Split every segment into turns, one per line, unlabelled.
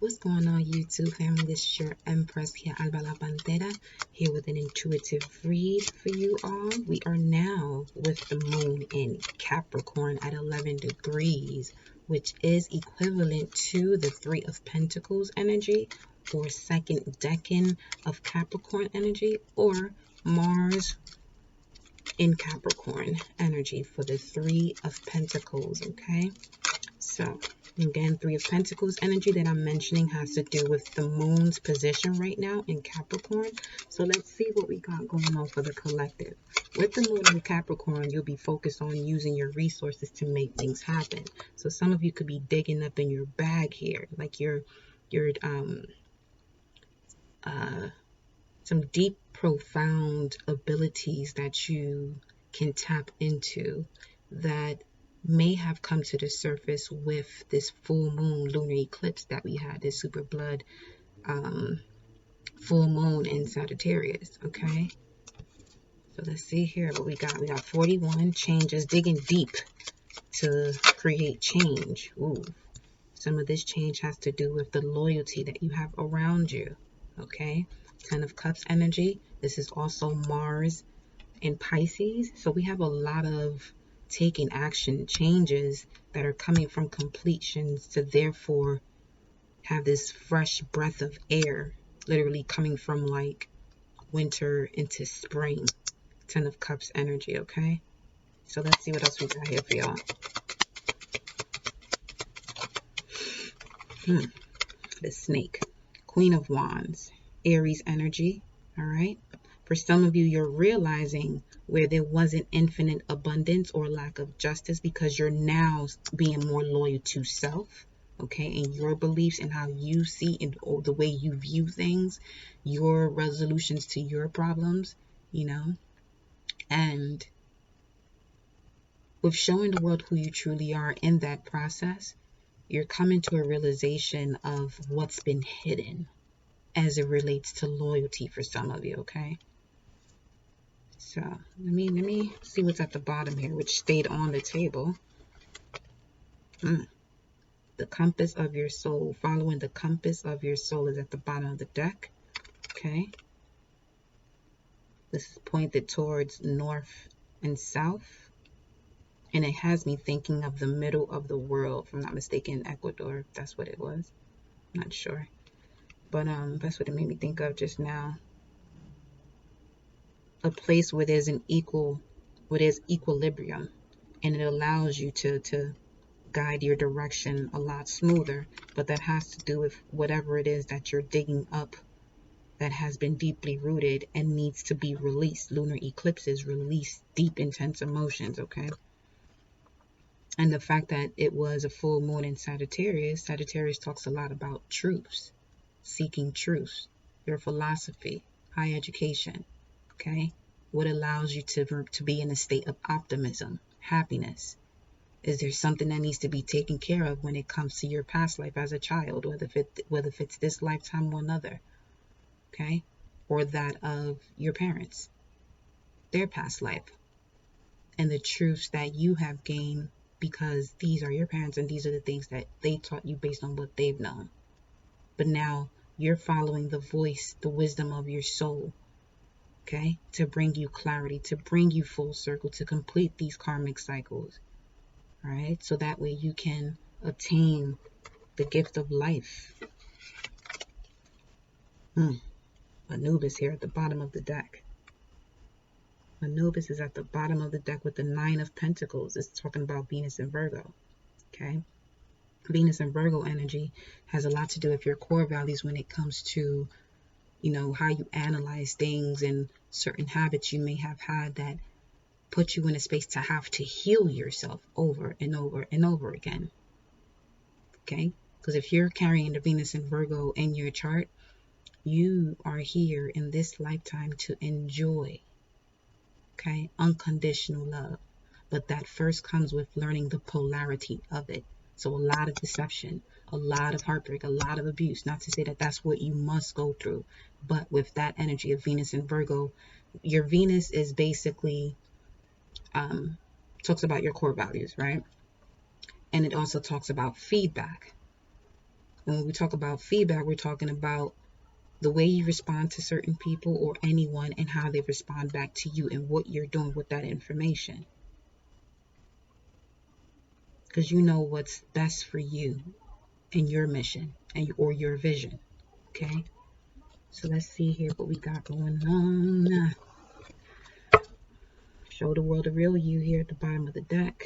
What's going on, YouTube family? This is your Empress here, Panthera, here with an intuitive read for you all. We are now with the moon in Capricorn at 11 degrees, which is equivalent to the Three of Pentacles energy, or second decan of Capricorn energy, or Mars in Capricorn energy for the Three of Pentacles, okay? So again, Three of Pentacles energy that I'm mentioning has to do with the moon's position right now in Capricorn. So let's see what we got going on for the collective. With the moon in Capricorn, you'll be focused on using your resources to make things happen. So some of you could be digging up in your bag here, like some deep, profound abilities that you can tap into that may have come to the surface with this full moon lunar eclipse that we had, this super blood full moon in Sagittarius. Okay, so let's see here what we got. We got 41 changes, digging deep to create change. Ooh, some of this change has to do with the loyalty that you have around you. Okay, 10 of Cups energy. This is also Mars in Pisces, so we have a lot of taking action, changes that are coming from completions to therefore have this fresh breath of air, literally coming from like winter into spring. 10 of Cups energy. Okay, so let's see what else we got here for y'all. The Snake, Queen of Wands, Aries energy. All right, for some of you, you're realizing where there wasn't infinite abundance or lack of justice because you're now being more loyal to self, okay, and your beliefs and how you see and the way you view things, your resolutions to your problems, you know, and with showing the world who you truly are in that process, you're coming to a realization of what's been hidden as it relates to loyalty for some of you, okay? So let me see what's at the bottom here, which stayed on the table. The compass of your soul. Following the compass of your soul is at the bottom of the deck. Okay. This is pointed towards north and south. And it has me thinking of the middle of the world, if I'm not mistaken, Ecuador. That's what it was. I'm not sure. But that's what it made me think of just now. A place where there's equilibrium, and it allows you to guide your direction a lot smoother. But that has to do with whatever it is that you're digging up that has been deeply rooted and needs to be released. Lunar eclipses release deep, intense emotions, okay? And the fact that it was a full moon in Sagittarius, Sagittarius talks a lot about truths, seeking truths, your philosophy, high education. Okay, what allows you to be in a state of optimism, happiness? Is there something that needs to be taken care of when it comes to your past life as a child, whether if it's this lifetime or another, okay, or that of your parents, their past life, and the truths that you have gained because these are your parents and these are the things that they taught you based on what they've known. But now you're following the voice, the wisdom of your soul. Okay, to bring you clarity, to bring you full circle, to complete these karmic cycles. All right, so that way you can obtain the gift of life. Anubis here at the bottom of the deck. Anubis is at the bottom of the deck with the 9 of Pentacles. It's talking about Venus and Virgo. Okay, Venus and Virgo energy has a lot to do with your core values when it comes to, you know, how you analyze things and certain habits you may have had that put you in a space to have to heal yourself over and over and over again. Okay? Because if you're carrying the Venus and Virgo in your chart, you are here in this lifetime to enjoy, okay, unconditional love. But that first comes with learning the polarity of it. So a lot of deception, a lot of heartbreak, a lot of abuse. Not to say that that's what you must go through, but with that energy of Venus and Virgo, your Venus is basically talks about your core values, right? And it also talks about feedback. And when we talk about feedback, we're talking about the way you respond to certain people or anyone and how they respond back to you and what you're doing with that information. Because you know what's best for you and your mission or your vision. Okay? So let's see here what we got going on. Show the world the real you here at the bottom of the deck.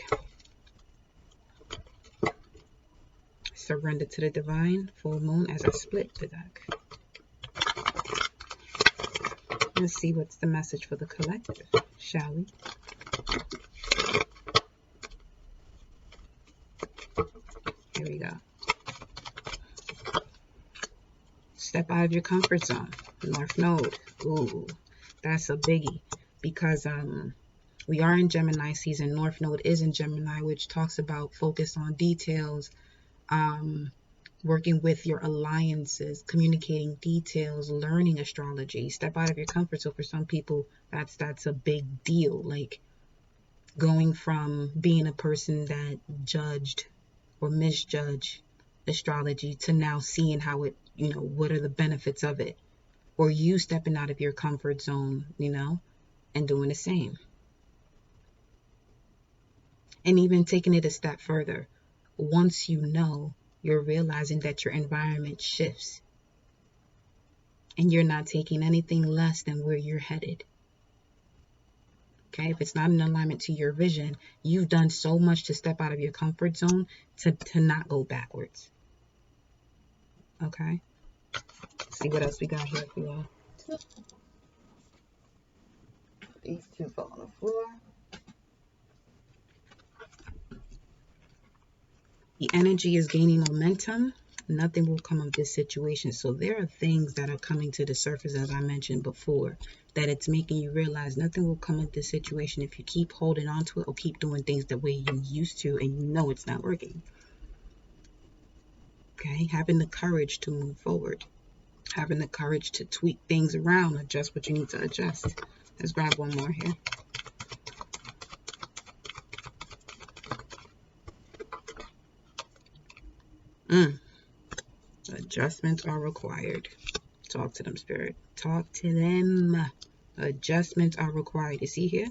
Surrender to the divine. Full moon as I split the deck. Let's see what's the message for the collective, shall we? Here we go. Step out of your comfort zone. North Node. Ooh, that's a biggie. Because we are in Gemini season. North Node is in Gemini, which talks about focus on details, working with your alliances, communicating details, learning astrology. Step out of your comfort zone. For some people, that's a big deal. Like going from being a person that judged or misjudged astrology to now seeing how it, what are the benefits of it, or you stepping out of your comfort zone, and doing the same. And even taking it a step further, once you're realizing that your environment shifts and you're not taking anything less than where you're headed. Okay, if it's not in alignment to your vision, you've done so much to step out of your comfort zone to not go backwards. Okay, let's see what else we got here for y'all. These two fall on the floor. The energy is gaining momentum. Nothing will come of this situation. So there are things that are coming to the surface, as I mentioned before, that it's making you realize nothing will come of this situation if you keep holding on to it or keep doing things the way you used to and you know it's not working. Okay, having the courage to move forward. Having the courage to tweak things around, adjust what you need to adjust. Let's grab one more here. Adjustments are required. Talk to them, Spirit. Talk to them. Adjustments are required. You see here?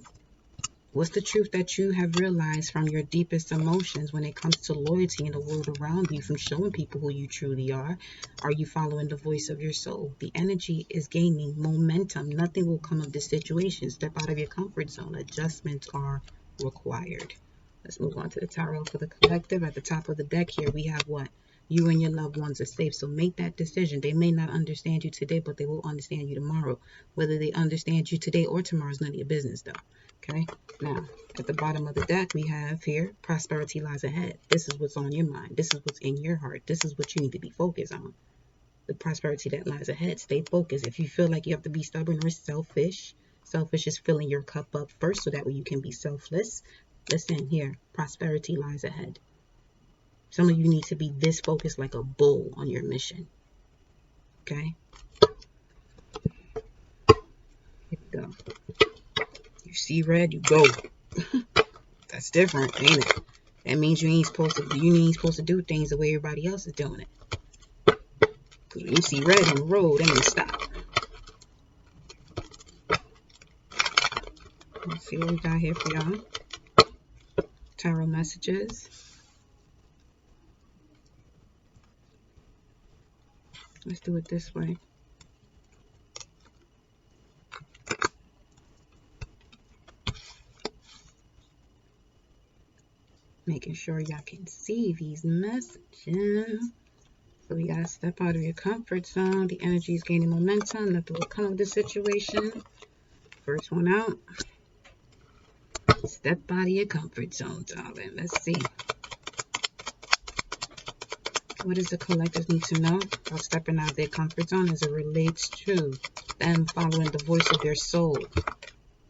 What's the truth that you have realized from your deepest emotions when it comes to loyalty in the world around you, from showing people who you truly are? Are you following the voice of your soul? The energy is gaining momentum. Nothing will come of this situation. Step out of your comfort zone. Adjustments are required. Let's move on to the tarot for the collective. At the top of the deck here, we have what? You and your loved ones are safe. So make that decision. They may not understand you today, but they will understand you tomorrow. Whether they understand you today or tomorrow is none of your business, though. Okay? Now, at the bottom of the deck, we have here, prosperity lies ahead. This is what's on your mind. This is what's in your heart. This is what you need to be focused on. The prosperity that lies ahead. Stay focused. If you feel like you have to be stubborn or selfish is filling your cup up first so that way you can be selfless. Listen here, prosperity lies ahead. Some of you need to be this focused like a bull on your mission. Okay? Here we go. You see red, you go. That's different, ain't it? That means you ain't supposed to do things the way everybody else is doing it. Because when you see red on the road, that means stop. Let's see what we got here for y'all. Tarot messages. Let's do it this way. Making sure y'all can see these messages. So we gotta step out of your comfort zone. The energy is gaining momentum. Nothing will come of this situation. First one out. Step out of your comfort zone, darling. Let's see. What does the collectors need to know about stepping out of their comfort zone as it relates to them following the voice of their soul?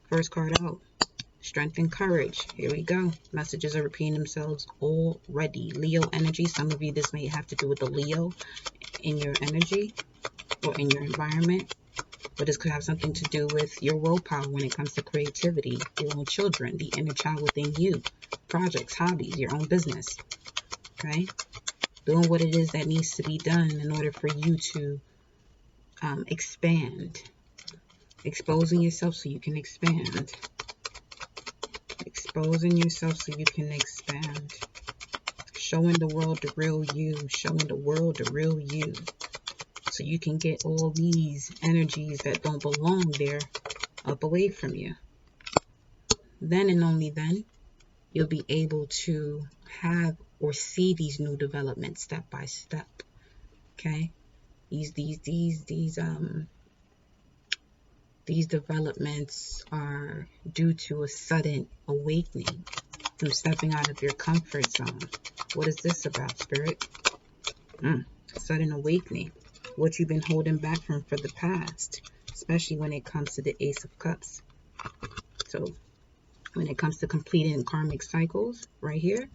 First card out. Strength and courage. Here we go. Messages are repeating themselves already. Leo energy. Some of you, this may have to do with the Leo in your energy or in your environment. But this could have something to do with your willpower when it comes to creativity, your own children, the inner child within you, projects, hobbies, your own business. Okay? doing what it is that needs to be done in order for you to expand. Exposing yourself so you can expand. Exposing yourself so you can expand. Showing the world the real you. Showing the world the real you. So you can get all these energies that don't belong there up away from you. Then and only then, you'll be able to have or see these new developments step by step. Okay? These developments are due to a sudden awakening from stepping out of your comfort zone. What is this about, Spirit? Sudden awakening. What you've been holding back from for the past, especially when it comes to the Ace of Cups. So when it comes to completing karmic cycles, right here,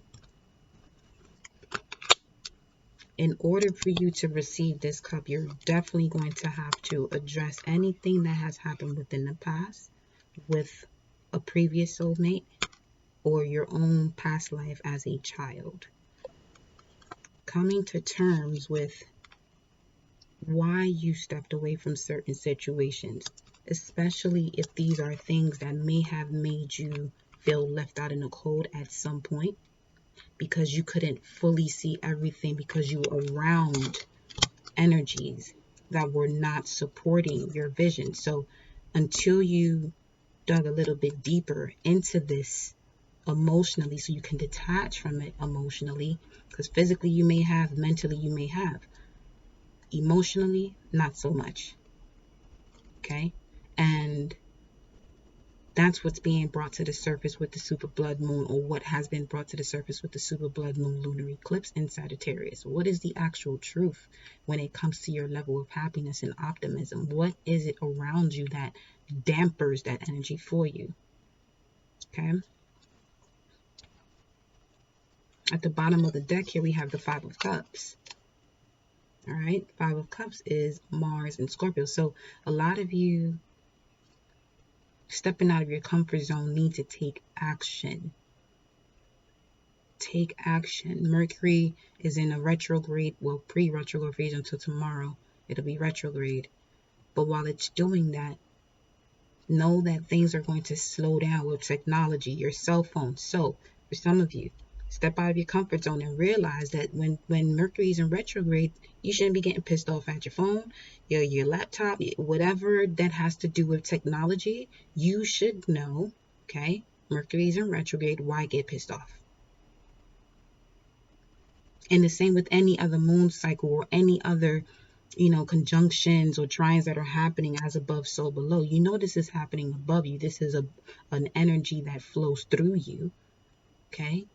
in order for you to receive this cup, you're definitely going to have to address anything that has happened within the past with a previous soulmate or your own past life as a child. Coming to terms with why you stepped away from certain situations, especially if these are things that may have made you feel left out in the cold at some point because you couldn't fully see everything because you were around energies that were not supporting your vision. So until you dug a little bit deeper into this emotionally, so you can detach from it emotionally, because physically you may have, mentally you may have, emotionally not so much. Okay? And that's what's being brought to the surface with the super blood moon, or what has been brought to the surface with the super blood moon lunar eclipse in Sagittarius. What is the actual truth when it comes to your level of happiness and optimism? What is it around you that dampers that energy for you? Okay. At the bottom of the deck here, we have the Five of Cups. All right. Five of Cups is Mars and Scorpio. So a lot of you stepping out of your comfort zone need to take action. Take action. Mercury is in a retrograde, well, pre-retrograde phase until tomorrow. It'll be retrograde. But while it's doing that, know that things are going to slow down with technology, your cell phone. So for some of you, step out of your comfort zone and realize that when Mercury's in retrograde, you shouldn't be getting pissed off at your phone, your laptop, whatever that has to do with technology. You should know, okay, Mercury's in retrograde, why get pissed off? And the same with any other moon cycle or any other, conjunctions or trines that are happening as above, so below. You know this is happening above you. This is an energy that flows through you, okay?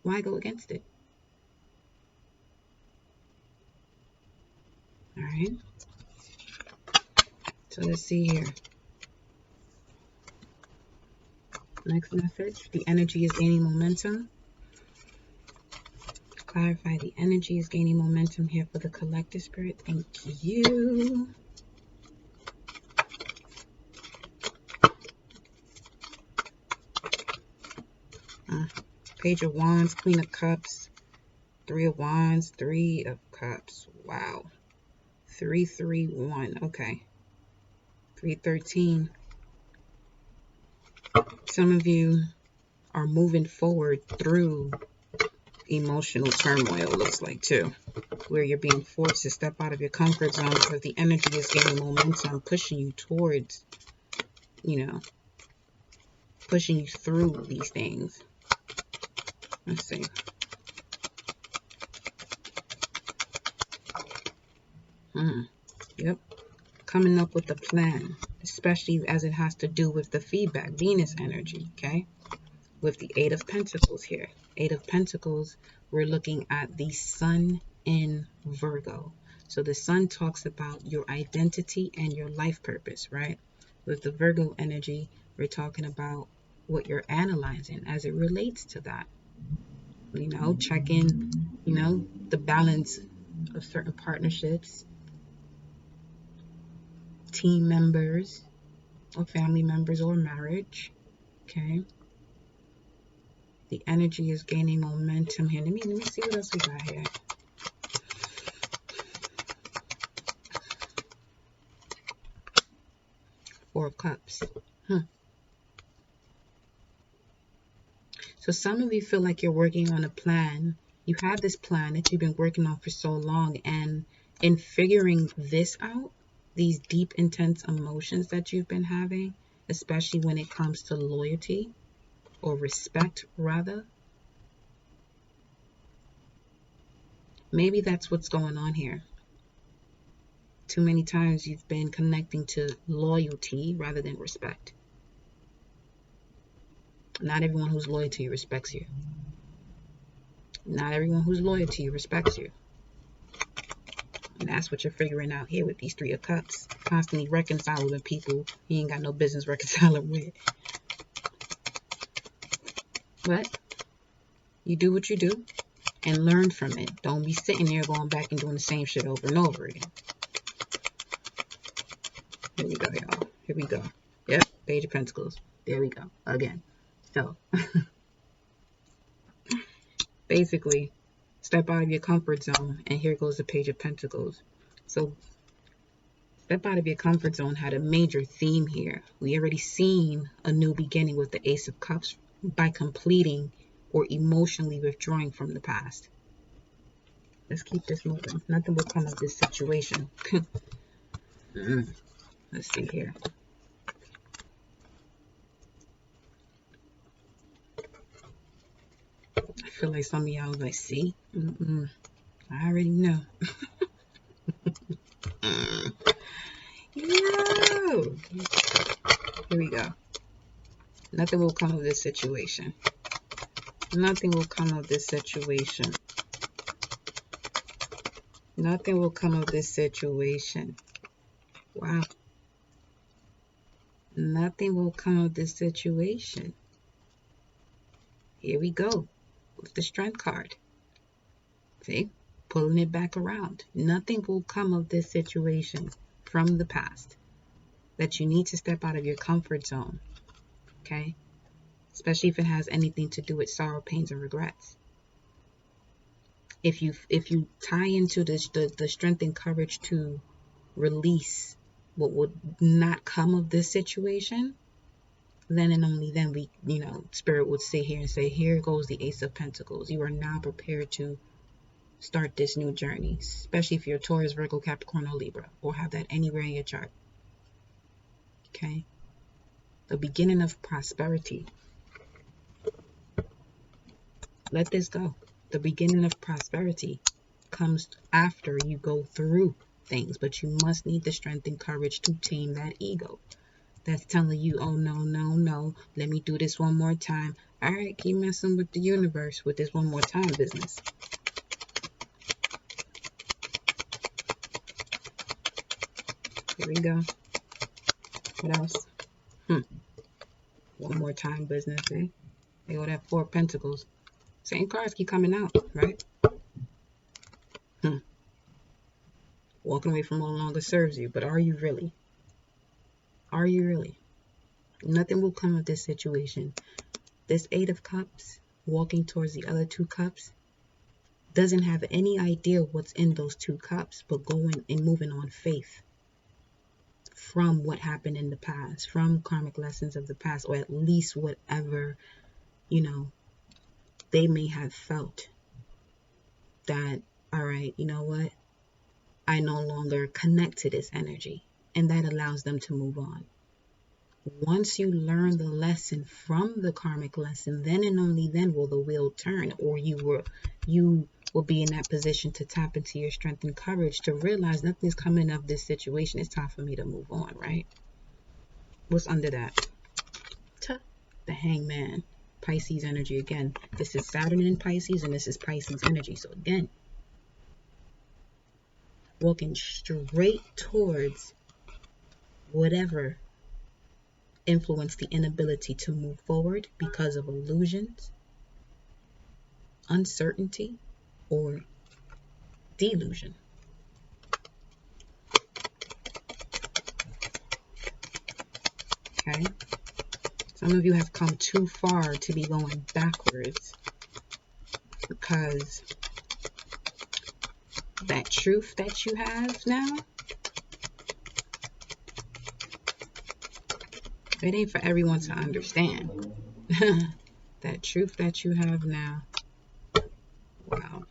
Why go against it? All right. So let's see here. Next message. The energy is gaining momentum. Clarify the energy is gaining momentum here for the collective, Spirit. Thank you. Page of Wands, Queen of Cups, Three of Wands, Three of Cups. Wow. 331. Okay. 313. Some of you are moving forward through emotional turmoil, looks like, too, where you're being forced to step out of your comfort zone because the energy is gaining momentum, pushing you towards, pushing you through these things. Let's see. Yep. Coming up with a plan, especially as it has to do with the feedback, Venus energy, okay? With the Eight of Pentacles here. Eight of Pentacles, we're looking at the Sun in Virgo. So the Sun talks about your identity and your life purpose, right? With the Virgo energy, we're talking about what you're analyzing as it relates to that. Checking, the balance of certain partnerships, team members, or family members, or marriage, okay? The energy is gaining momentum here. Let me see what else we got here. Four of Cups. So some of you feel like you're working on a plan. You have this plan that you've been working on for so long, and in figuring this out, these deep, intense emotions that you've been having, especially when it comes to loyalty or respect, rather, maybe that's what's going on here. Too many times you've been connecting to loyalty rather than respect. Not everyone who's loyal to you respects you. Not everyone who's loyal to you respects you. And that's what you're figuring out here with these Three of Cups. Constantly reconciling with people you ain't got no business reconciling with. But you do what you do and learn from it. Don't be sitting there going back and doing the same shit over and over again. Here we go, y'all. Here we go. Yep, Page of Pentacles. There we go. Again. So, basically, step out of your comfort zone, and here goes the Page of Pentacles. So, step out of your comfort zone had a major theme here. We already seen a new beginning with the Ace of Cups by completing or emotionally withdrawing from the past. Let's keep this moving. Nothing will come of this situation. Let's see here. I feel like some of y'all was like, see? I already know. Yo! Here we go. Nothing will come of this situation. Nothing will come of this situation. Nothing will come of this situation. Wow. Nothing will come of this situation. Here we go with the Strength card. See? Pulling it back around. Nothing will come of this situation from the past. That you need to step out of your comfort zone. Okay? Especially if it has anything to do with sorrow, pains, and regrets. If you tie into the strength and courage to release what would not come of this situation, then and only then we, Spirit would sit here and say, here goes the Ace of Pentacles. You are now prepared to start this new journey, especially if you're Taurus, Virgo, Capricorn, or Libra, or have that anywhere in your chart. Okay? The beginning of prosperity. Let this go. The beginning of prosperity comes after you go through things, but you must need the strength and courage to tame that ego that's telling you, oh no, let me do this one more time. All right, keep messing with the universe with this one more time business. Here we go. What else? One more time business, eh? They go that Four of Pentacles. Same cards keep coming out, right? Walking away from no longer serves you, but are you really? Are you really? Nothing will come of this situation. This Eight of Cups, walking towards the other two cups, doesn't have any idea what's in those two cups, but going and moving on faith from what happened in the past, from karmic lessons of the past, or at least whatever, they may have felt that, all right, you know what? I no longer connect to this energy, and that allows them to move on. Once you learn the lesson from the karmic lesson, then and only then will the wheel turn, or you will be in that position to tap into your strength and courage to realize nothing's coming of this situation. It's time for me to move on, right? What's under that? The Hangman. Pisces energy again. This is Saturn in Pisces, and this is Pisces energy. So again, walking straight towards whatever influenced the inability to move forward because of illusions, uncertainty, or delusion. Okay? Some of you have come too far to be going backwards, because that truth that you have now, it ain't for everyone to understand. That truth that you have now, wow.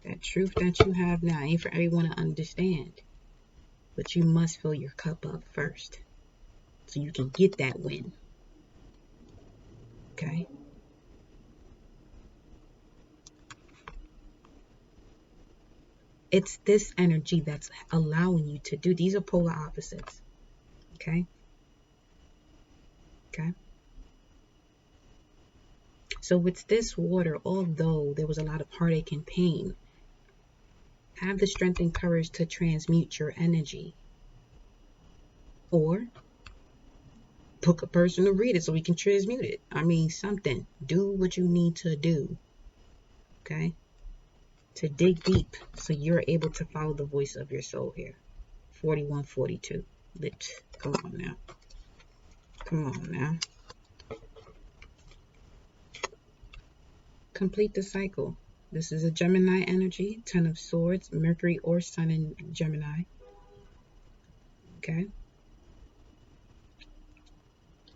That truth that you have now ain't for everyone to understand. But you must fill your cup up first, so you can get that win. Okay? It's this energy that's allowing you to do. These are polar opposites. Okay? Okay? So with this water, although there was a lot of heartache and pain, have the strength and courage to transmute your energy. Or book a person to read it so we can transmute it. I mean, something. Do what you need to do. Okay? To dig deep so you're able to follow the voice of your soul here. 4142. Lit. Come on now. Come on now. Complete the cycle. This is a Gemini energy. 10 of Swords. Mercury or Sun in Gemini. Okay.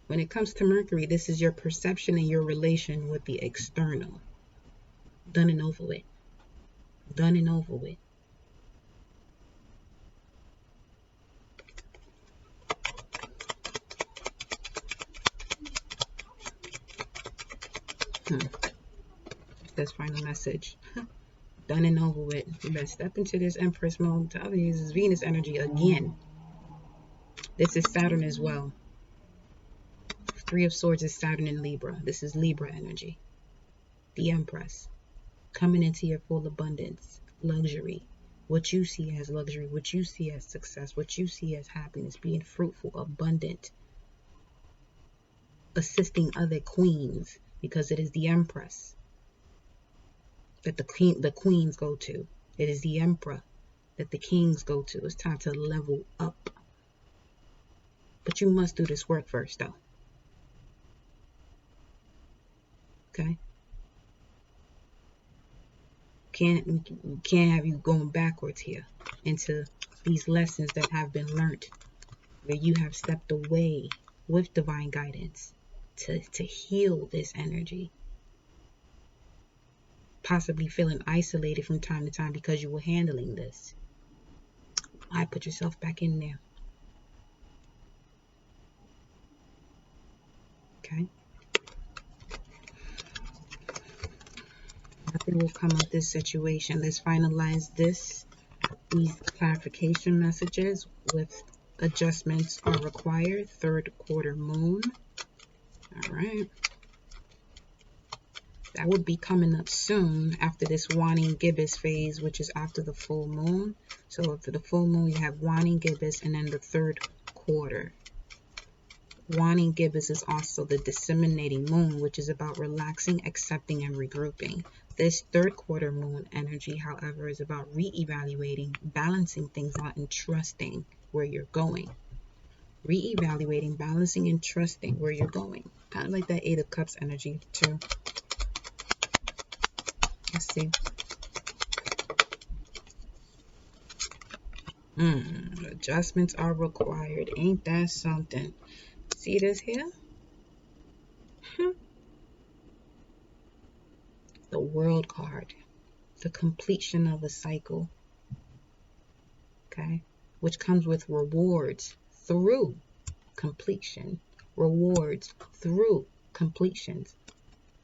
When it comes to Mercury, this is your perception and your relation with the external. Done and over with. Done and over with. That's final message. Done and over with. You better step into this Empress mode. The other is Venus energy again. This is Saturn as well. 3 of Swords is Saturn in Libra. This is Libra energy. The Empress. Coming into your full abundance. Luxury. What you see as luxury. What you see as success. What you see as happiness. Being fruitful. Abundant. Assisting other queens. Because it is the Empress that the queens go to. It is the Emperor that the kings go to. It's time to level up. But you must do this work first, though. Okay? Can't have you going backwards here into these lessons that have been learned, where you have stepped away with divine guidance to heal this energy. Possibly feeling isolated from time to time because you were handling this. Why put yourself back in there? Okay? Nothing will come of this situation. Let's finalize these clarification messages with adjustments are required. 3rd quarter moon. All right. That would be coming up soon after this waning gibbous phase, which is after the full moon. So after the full moon, you have waning gibbous and then the 3rd quarter. Waning gibbous is also the disseminating moon, which is about relaxing, accepting, and regrouping. This 3rd quarter moon energy, however, is about re-evaluating, balancing things out, and trusting where you're going. Re-evaluating, balancing, and trusting where you're going. Kind of like that 8 of Cups energy too. Let's see. Adjustments are required. Ain't that something? See this here? The World card. The completion of a cycle. Okay? Which comes with rewards through completion. Rewards through completions.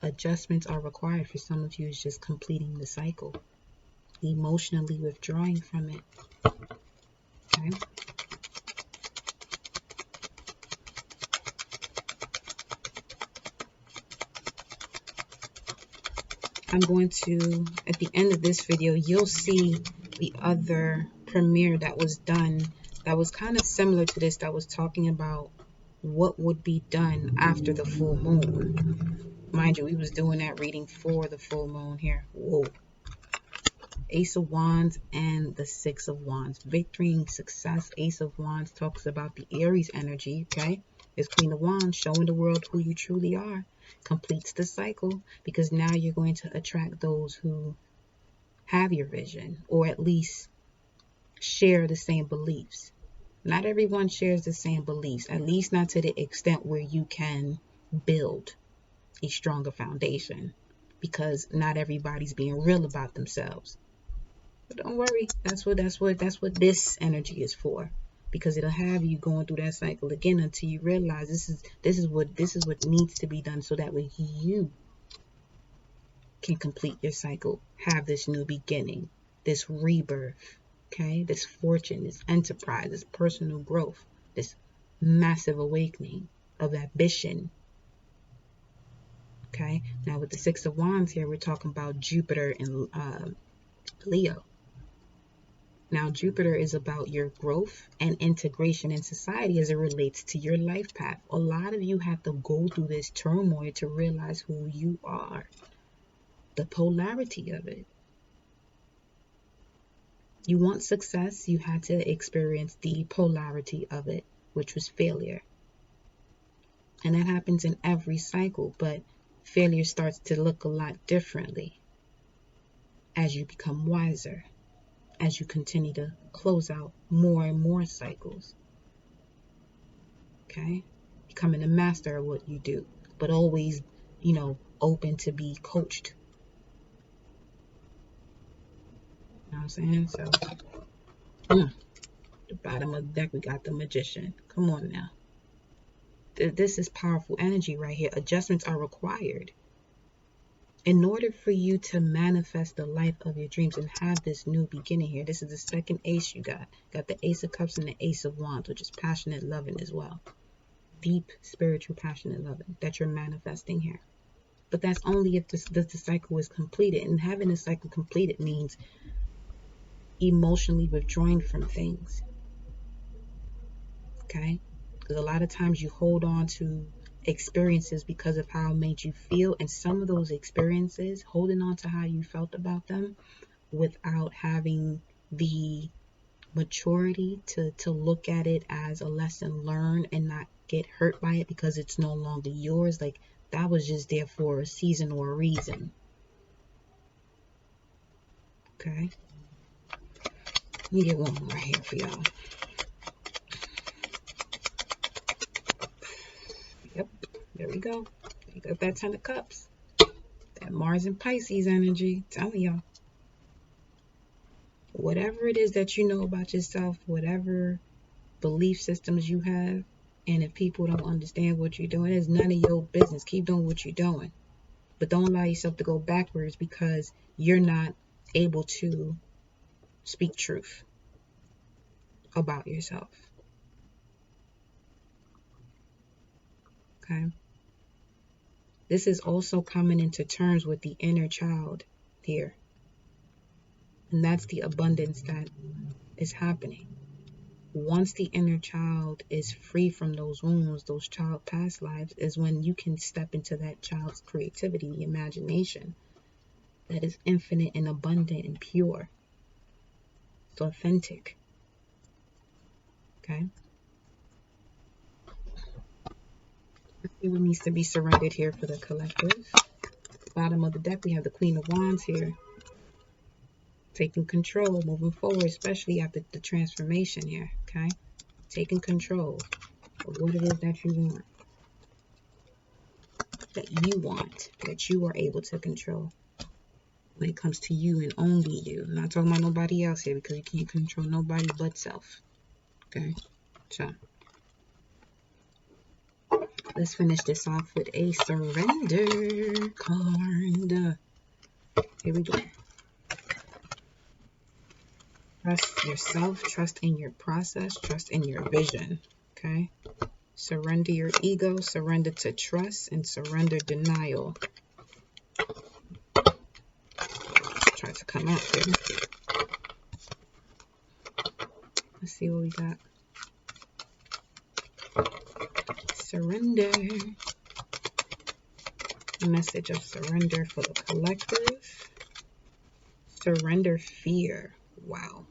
Adjustments are required for some of you. Is just completing the cycle. Emotionally withdrawing from it. Okay? I'm going to, at the end of this video, you'll see the other premiere that was done that was kind of similar to this, that was talking about what would be done after the full moon. Mind you, we was doing that reading for the full moon here. Whoa. Ace of Wands and the 6 of Wands. Victory and success. Ace of Wands talks about the Aries energy, okay? It's Queen of Wands, showing the world who you truly are. Completes the cycle, because now you're going to attract those who have your vision, or at least share the same beliefs. Not everyone shares the same beliefs, at least not to the extent where you can build a stronger foundation, because not everybody's being real about themselves. But don't worry, that's what this energy is for, because it'll have you going through that cycle again until you realize this is what needs to be done, so that way you can complete your cycle, have this new beginning, this rebirth, okay, this fortune, this enterprise, this personal growth, this massive awakening of ambition. Okay, now with the Six of Wands here, we're talking about Jupiter and Leo. Now, Jupiter is about your growth and integration in society as it relates to your life path. A lot of you have to go through this turmoil to realize who you are, the polarity of it. You want success, you had to experience the polarity of it, which was failure. And that happens in every cycle, but failure starts to look a lot differently as you become wiser, as you continue to close out more and more cycles. Okay? Becoming a master of what you do, but always, open to be coached. You know what I'm saying? So, the bottom of the deck, we got the Magician. Come on now. This is powerful energy right here. Adjustments are required in order for you to manifest the life of your dreams and have this new beginning here. This is the second ace you got. Got the Ace of Cups and the Ace of Wands, which is passionate loving as well. Deep, spiritual, passionate loving that you're manifesting here. But that's only if the cycle is completed. And having the cycle completed means emotionally withdrawing from things. Okay? Because a lot of times you hold on to experiences because of how it made you feel, and some of those experiences, holding on to how you felt about them without having the maturity to look at it as a lesson learned and not get hurt by it because it's no longer yours. Like, that was just there for a season or a reason. Okay, let me get one more here for y'all. Yep, there we go. You got that 10 of Cups. That Mars and Pisces energy. Telling y'all. Whatever it is that you know about yourself, whatever belief systems you have, and if people don't understand what you're doing, it's none of your business. Keep doing what you're doing. But don't allow yourself to go backwards because you're not able to speak truth about yourself. Okay? This is also coming into terms with the inner child here. And that's the abundance that is happening. Once the inner child is free from those wounds, those child past lives, is when you can step into that child's creativity, the imagination that is infinite and abundant and pure. It's authentic. Okay? Let's see what needs to be surrendered here for the collective. Bottom of the deck, we have the Queen of Wands here. Taking control, moving forward, especially after the transformation here. Okay? Taking control of what it is that you want, that you are able to control when it comes to you and only you. I'm not talking about nobody else here because you can't control nobody but self. Okay? So, let's finish this off with a surrender card. Here we go. Trust yourself, trust in your process, trust in your vision. Okay? Surrender your ego, surrender to trust, and surrender denial. Try to come out here. Let's see what we got. Surrender. A message of surrender for the collective. Surrender fear. Wow.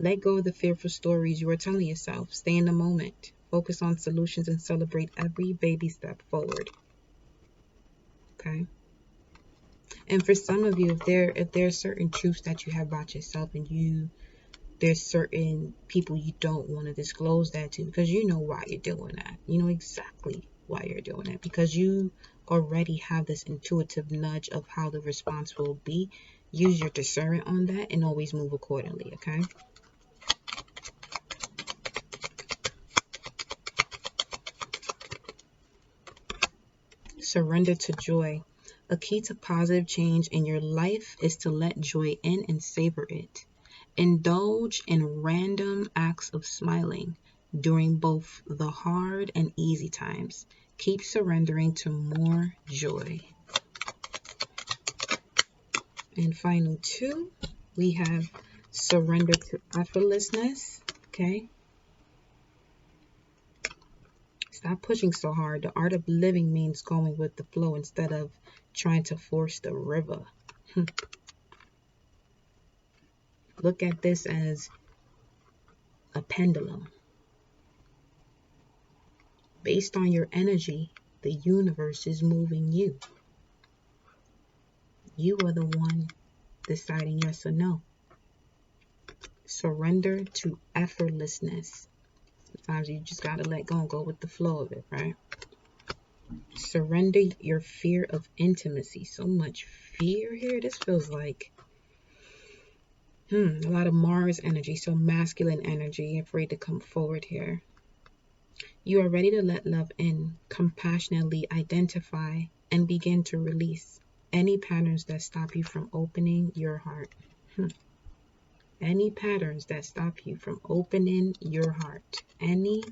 Let go of the fearful stories you are telling yourself. Stay in the moment. Focus on solutions and celebrate every baby step forward. Okay. And for some of you, if there are certain truths that you have about yourself, and there's certain people you don't want to disclose that to, because you know why you're doing that. You know exactly why you're doing it, because you already have this intuitive nudge of how the response will be. Use your discernment on that and always move accordingly, okay? Surrender to joy. A key to positive change in your life is to let joy in and savor it. Indulge in random acts of smiling during both the hard and easy times. Keep surrendering to more joy. And final two, we have surrender to effortlessness. Okay. Stop pushing so hard. The art of living means going with the flow instead of trying to force the river. Look at this as a pendulum. Based on your energy, the universe is moving you. You are the one deciding yes or no. Surrender to effortlessness. Sometimes you just gotta let go and go with the flow of it, right? Surrender your fear of intimacy. So much fear here. This feels like a lot of Mars energy, so masculine energy, afraid to come forward here. You are ready to let love in, compassionately identify, and begin to release any patterns that stop you from opening your heart. Any patterns that stop you from opening your heart. Any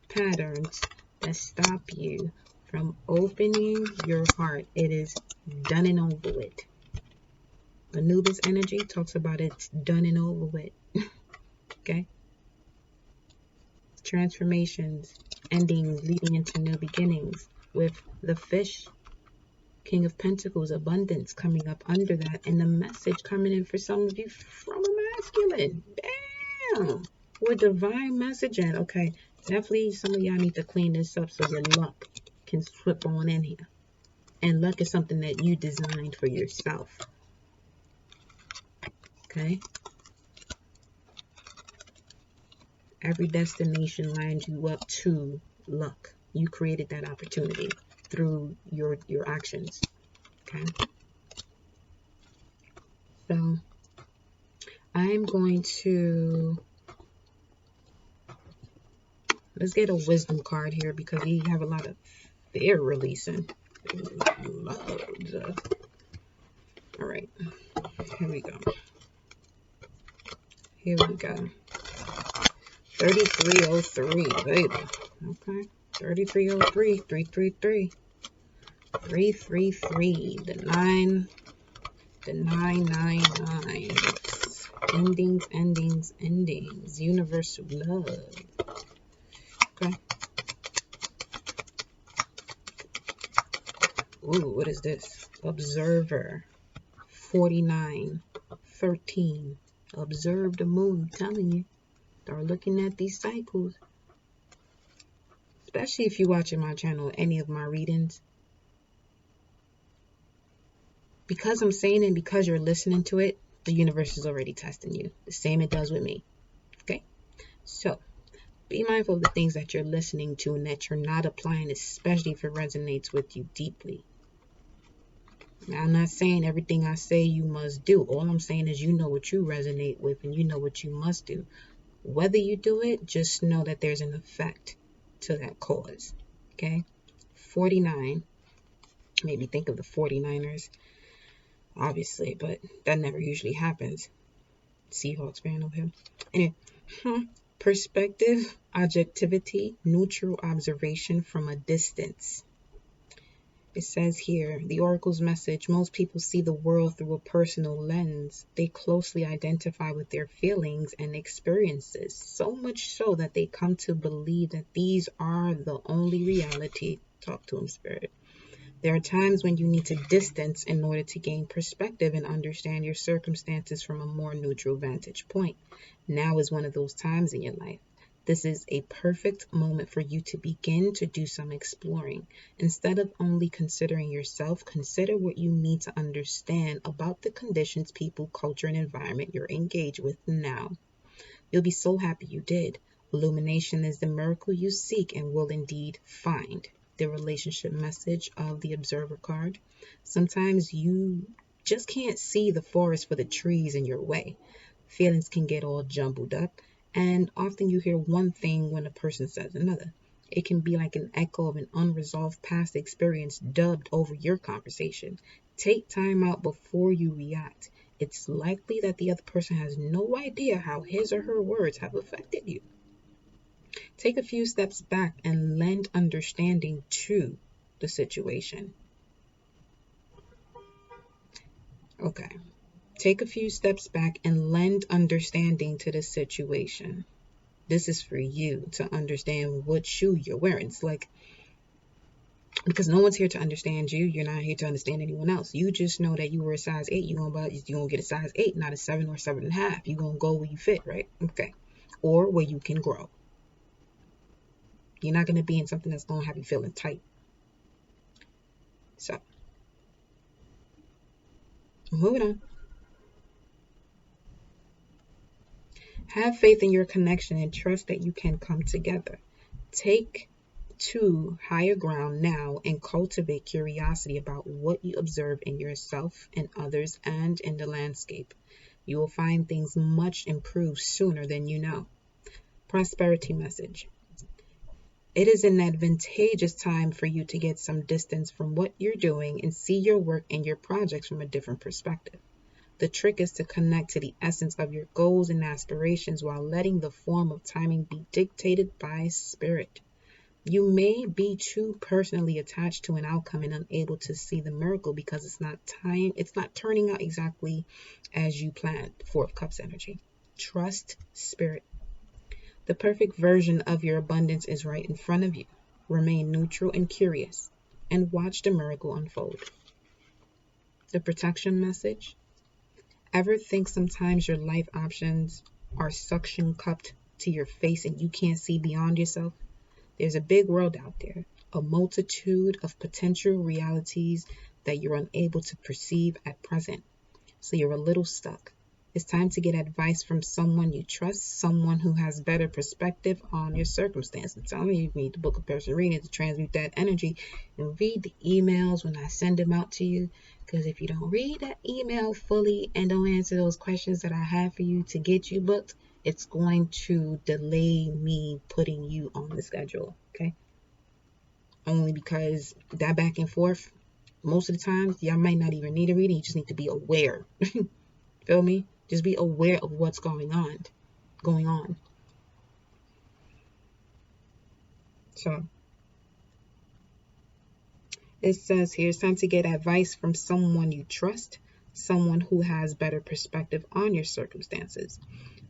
patterns that stop you from opening your heart. It is done and over with. Anubis energy talks about it's done and over with. Okay? Transformations, endings, leading into new beginnings. With the fish, King of Pentacles, abundance coming up under that. And the message coming in for some of you from a masculine. Damn! With divine messaging. Okay, definitely some of y'all need to clean this up so your luck can slip on in here. And luck is something that you designed for yourself. Okay? Every destination lines you up to luck. You created that opportunity through your actions. Okay? So, I'm going to... let's get a wisdom card here because we have a lot of fear releasing. All right, here we go. Here we go. 3303, baby. Okay, 3303, 333, 333, the 999. Endings. Universal love. Okay. Ooh, what is this? Observer. 4913. Observe the moon. I'm telling you. Start looking at these cycles. Especially if you're watching my channel, any of my readings. Because I'm saying it, because you're listening to it, the universe is already testing you. The same it does with me. Okay? So, be mindful of the things that you're listening to and that you're not applying, especially if it resonates with you deeply. Now, I'm not saying everything I say you must do. All I'm saying is you know what you resonate with and you know what you must do. Whether you do it, just know that there's an effect to that cause. Okay? 49. Made me think of the 49ers, obviously, but that never usually happens. Seahawks fan over here. Anyway, perspective, objectivity, neutral observation from a distance. It says here, the Oracle's message, most people see the world through a personal lens. They closely identify with their feelings and experiences, so much so that they come to believe that these are the only reality. Talk to him, Spirit. There are times when you need to distance in order to gain perspective and understand your circumstances from a more neutral vantage point. Now is one of those times in your life. This is a perfect moment for you to begin to do some exploring. Instead of only considering yourself, consider what you need to understand about the conditions, people, culture, and environment you're engaged with now. You'll be so happy you did. Illumination is the miracle you seek and will indeed find. The relationship message of the Observer card. Sometimes you just can't see the forest for the trees in your way. Feelings can get all jumbled up, and often you hear one thing when a person says another. It can be like an echo of an unresolved past experience dubbed over your conversation. Take time out before you react. It's likely that the other person has no idea how his or her words have affected you. Take a few steps back and lend understanding to the situation. Okay. Take a few steps back and lend understanding to the situation. This is for you to understand what shoe you're wearing. It's like, because no one's here to understand you. You're not here to understand anyone else. You just know that you were a size 8. You're gonna get a size 8, not a 7 or 7.5. You're gonna go where you fit, right? Okay. Or where you can grow. You're not gonna be in something that's gonna have you feeling tight. So, moving on. Have faith in your connection and trust that you can come together. Take to higher ground now and cultivate curiosity about what you observe in yourself and others and in the landscape. You will find things much improved sooner than you know. Prosperity message. It is an advantageous time for you to get some distance from what you're doing and see your work and your projects from a different perspective. The trick is to connect to the essence of your goals and aspirations while letting the form of timing be dictated by spirit. You may be too personally attached to an outcome and unable to see the miracle because it's not turning out exactly as you planned. 4 of Cups energy. Trust spirit. The perfect version of your abundance is right in front of you. Remain neutral and curious and watch the miracle unfold. The protection message. Ever think sometimes your life options are suction cupped to your face and you can't see beyond yourself? There's a big world out there, a multitude of potential realities that you're unable to perceive at present. So you're a little stuck. It's time to get advice from someone you trust, someone who has better perspective on your circumstance. I'm telling you, you need the Book of Person Reading to transmute that energy and read the emails when I send them out to you. Because if you don't read that email fully and don't answer those questions that I have for you to get you booked, it's going to delay me putting you on the schedule, okay? Only because that back and forth, most of the times, y'all might not even need a reading. You just need to be aware. Feel me? Just be aware of what's going on. So, it says here, it's time to get advice from someone you trust, someone who has better perspective on your circumstances.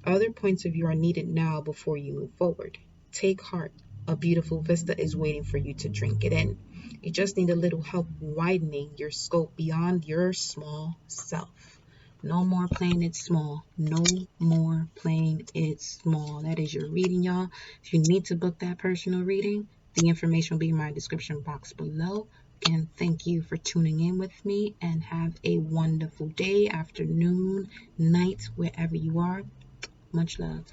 Other points of view are needed now before you move forward. Take heart. A beautiful vista is waiting for you to drink it in. You just need a little help widening your scope beyond your small self. No more playing it small. No more playing it small. That is your reading, y'all. If you need to book that personal reading, the information will be in my description box below. Again, thank you for tuning in with me and have a wonderful day, afternoon, night, wherever you are. Much love.